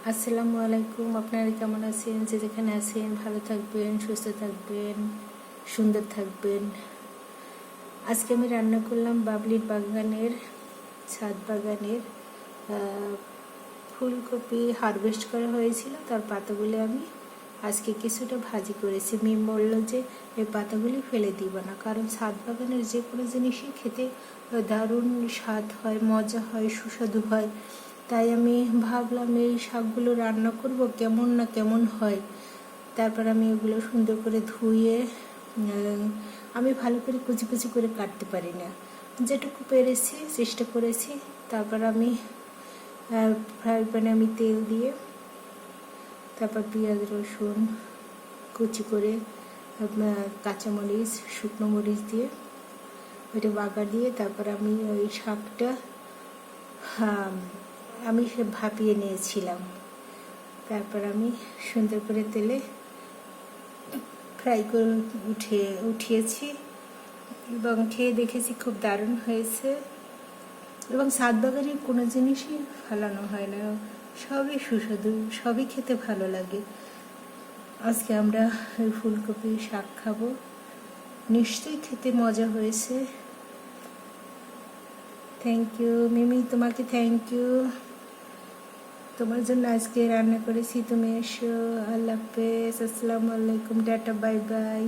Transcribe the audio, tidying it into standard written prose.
আসসালামু আলাইকুম। আপনারা কেমন আছেন? যে যেখানে আছেন ভালো থাকবেন, সুস্থ থাকবেন, সুন্দর থাকবেন। আজকে আমি রান্না করলাম বাবলির বাগানের, ছাদ বাগানের ফুলকপি হারভেস্ট করা হয়েছিল। তার পাতাগুলি আমি আজকে কিছুটা ভাজি করেছি। মিম বলল যে এই পাতাগুলি ফেলে দিব না, কারণ ছাদ বাগানের যে কোনো জিনিসই খেতে দারুণ স্বাদ হয়, মজা হয়, সুস্বাদু হয়। তাই আমি ভাবলাম এই শাকগুলো রান্না করব, কেমন না কেমন হয়। তারপর আমি এগুলো সুন্দর করে ধুয়ে, আমি ভালো করে কুচি কুচি করে কাটতে পারি না, যেটুকু পেরেছি চেষ্টা করেছি। তারপর আমি ফ্রাই প্যানে আমি তেল দিয়ে, তারপর পেঁয়াজ রসুন কুচি করে, কাঁচামরিচ শুকনো মরিচ দিয়ে ওইটা বাগার দিয়ে, তারপর আমি ওই শাকটা আমি ভাপিয়ে নিয়েছিলাম। তারপর আমি সুন্দর করে তেলে ফ্রাই করে উঠিয়েছি এবং খেয়ে দেখেছি খুব দারুণ হয়েছে। এবং ছাদ বাগানের কোনো জিনিসই ফেলানো হয় না, সবই সুস্বাদু, সবই খেতে ভালো লাগে। আজকে আমরা ওই ফুলকপি শাক খাবো, নিশ্চয়ই খেতে মজা হয়েছে। থ্যাংক ইউ মিমি, তোমাকে থ্যাংক ইউ। তোমার জন্য আজকে রান্না করেছি, তুমি এসো। আল্লাহ হাফেজ, আসসালামু আলাইকুম, টাটা, বাই বাই।